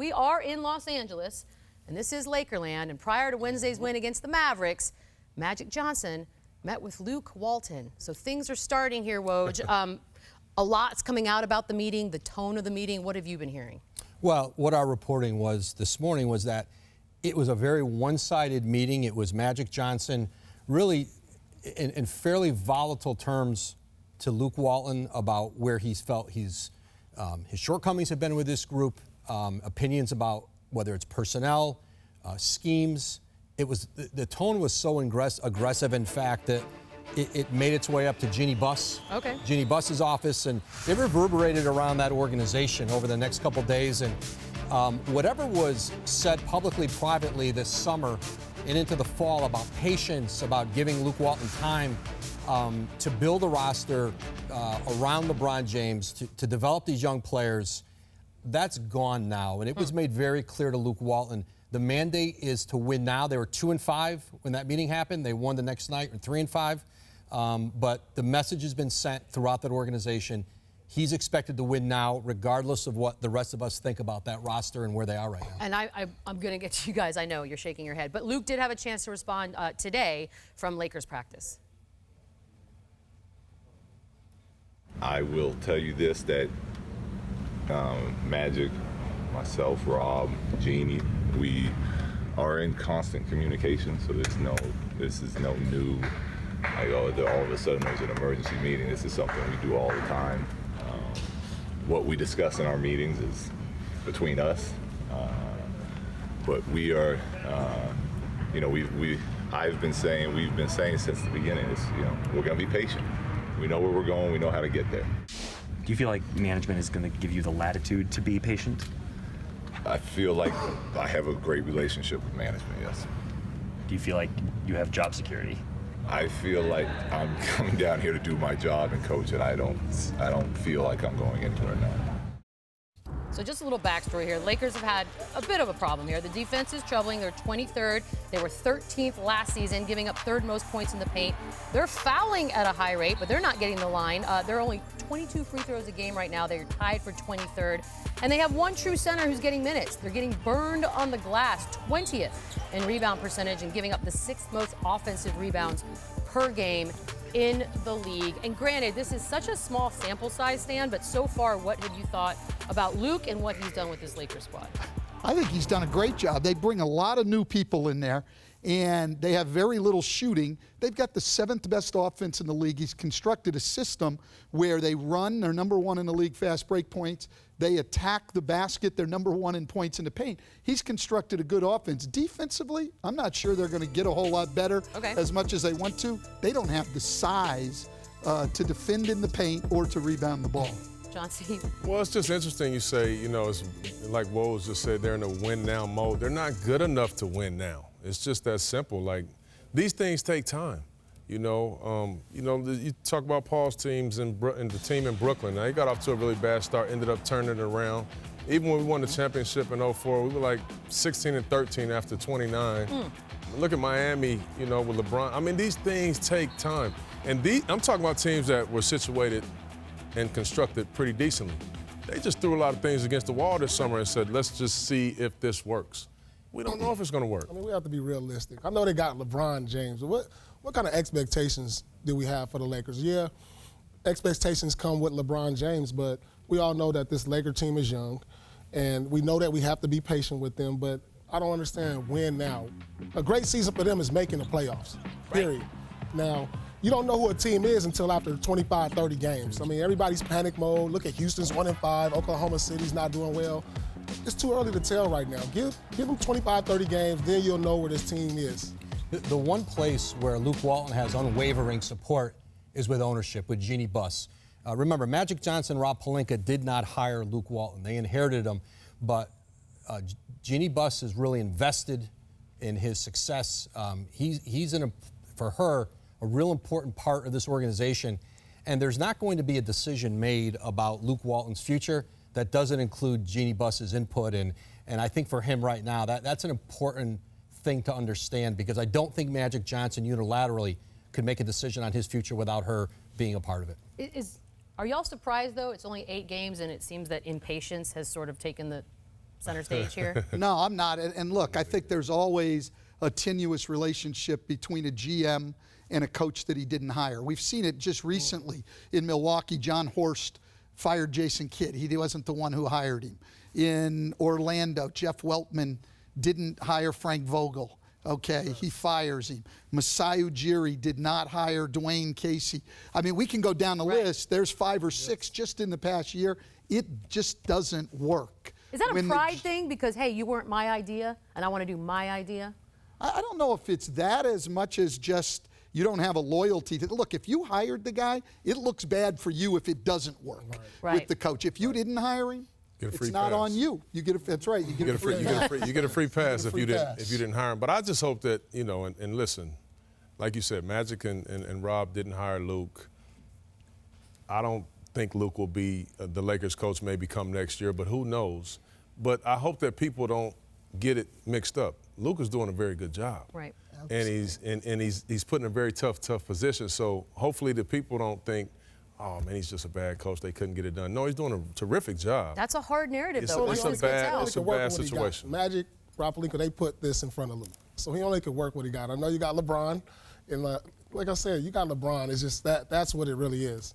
we are in Los Angeles, and this is Lakerland. And prior to Wednesday's win against the Mavericks, Magic Johnson met with Luke Walton. So things are starting here, Woj. A lot's coming out about the meeting, the tone of the meeting. What have you been hearing? Well, what our reporting was this morning was that it was a very one-sided meeting. It was Magic Johnson really in fairly volatile terms to Luke Walton about where he's felt his shortcomings have been with this group, opinions about whether it's personnel, schemes. The tone was so aggressive, in fact, that it made its way up to Jeannie Buss. Okay. Jeannie Buss's office, and it reverberated around that organization over the next couple days. And whatever was said publicly, privately this summer and into the fall about patience, about giving Luke Walton time to build a roster around LeBron James, to develop these young players, that's gone now. And it was made very clear to Luke Walton, the mandate is to win now. They were 2-5 when that meeting happened. They won the next night, or 3-5. But the message has been sent throughout that organization. He's expected to win now, regardless of what the rest of us think about that roster and where they are right now. And I'm going to get to you guys. I know you're shaking your head. But Luke did have a chance to respond today from Lakers practice. I will tell you this, that Magic, myself, Rob, Jeannie, we are in constant communication, so this is no new, like, all of a sudden there's an emergency meeting. This is something we do all the time. What we discuss in our meetings is between us, but we are, we've been saying since the beginning, we're going to be patient. We know where we're going, we know how to get there. Do you feel like management is going to give you the latitude to be patient? I feel like I have a great relationship with management, yes. Do you feel like you have job security? I feel like I'm coming down here to do my job and coach, and I don't feel like I'm going anywhere now. So just a little backstory here. Lakers have had a bit of a problem here. The defense is troubling. They're 23rd. They were 13th last season, giving up third most points in the paint. They're fouling at a high rate, but they're not getting the line. They're only 22 free throws a game right now. They're tied for 23rd. And they have one true center who's getting minutes. They're getting burned on the glass, 20th in rebound percentage, and giving up the 6th most offensive rebounds per game in the league. And granted, this is such a small sample size, Stan, but so far, what have you thought about Luke and what he's done with this Lakers squad? I think he's done a great job. They bring a lot of new people in there, and they have very little shooting. They've got the 7th best offense in the league. He's constructed a system where they run. They're number 1 in the league, fast break points. They attack the basket. They're number 1 in points in the paint. He's constructed a good offense. Defensively, I'm not sure they're going to get a whole lot better as much as they want to. They don't have the size to defend in the paint or to rebound the ball. Chauncey? Well, it's just interesting you say, it's like Woj just said, they're in a win-now mode. They're not good enough to win now. It's just that simple. Like, these things take time. You talk about Paul's teams and the team in Brooklyn. Now, they got off to a really bad start, ended up turning it around. Even when we won the championship in 2004, we were like 16-13 after 29. Look at Miami, with LeBron. I mean, these things take time. And I'm talking about teams that were situated and constructed pretty decently. They just threw a lot of things against the wall this summer and said, let's just see if this works. We don't know if it's going to work. I mean, we have to be realistic. I know they got LeBron James, but what kind of expectations do we have for the Lakers? Yeah, expectations come with LeBron James, but we all know that this Laker team is young, and we know that we have to be patient with them, but I don't understand when now. A great season for them is making the playoffs, period. Now, you don't know who a team is until after 25, 30 games. I mean, everybody's panic mode. Look at Houston's 1-5. Oklahoma City's not doing well. It's too early to tell right now. Give them 25, 30 games, then you'll know where this team is. The one place where Luke Walton has unwavering support is with ownership, with Jeannie Buss. Remember, Magic Johnson, Rob Pelinka did not hire Luke Walton. They inherited him, but Jeannie Buss is really invested in his success. He's for her, a real important part of this organization, and there's not going to be a decision made about Luke Walton's future that doesn't include Jeannie Buss's input, and I think for him right now, that's an important thing to understand, because I don't think Magic Johnson unilaterally could make a decision on his future without her being a part of it. Are y'all surprised, though? It's only 8 games, and it seems that impatience has sort of taken the center stage here. No, I'm not. And look, I think there's always a tenuous relationship between a GM and a coach that he didn't hire. We've seen it just recently in Milwaukee. John Horst fired Jason Kidd. He wasn't the one who hired him. In Orlando, Jeff Weltman didn't hire Frank Vogel. Okay, he fires him. Masai Ujiri did not hire Dwayne Casey. I mean, we can go down the list. There's 5 or 6 just in the past year. It just doesn't work. Is that a pride thing? Because, hey, you weren't my idea, and I want to do my idea? I don't know if it's that as much as just you don't have a loyalty to. Look, if you hired the guy, it looks bad for you if it doesn't work with the coach. If you didn't hire him, it's not on you. You get a. That's right. You get a free. You get a free pass if you didn't hire him. But I just hope that and listen, like you said, Magic and Rob didn't hire Luke. I don't think Luke will be the Lakers coach maybe come next year, but who knows? But I hope that people don't get it mixed up. Luke is doing a very good job. Right. And he's put in a very tough position. So hopefully the people don't think, oh man, he's just a bad coach. They couldn't get it done. No, he's doing a terrific job. That's a hard narrative, though. It's a bad situation. Magic, Rob Pelinka, they put this in front of Luke, so he only could work what he got. I know you got LeBron, and like I said, you got LeBron. It's just that's what it really is.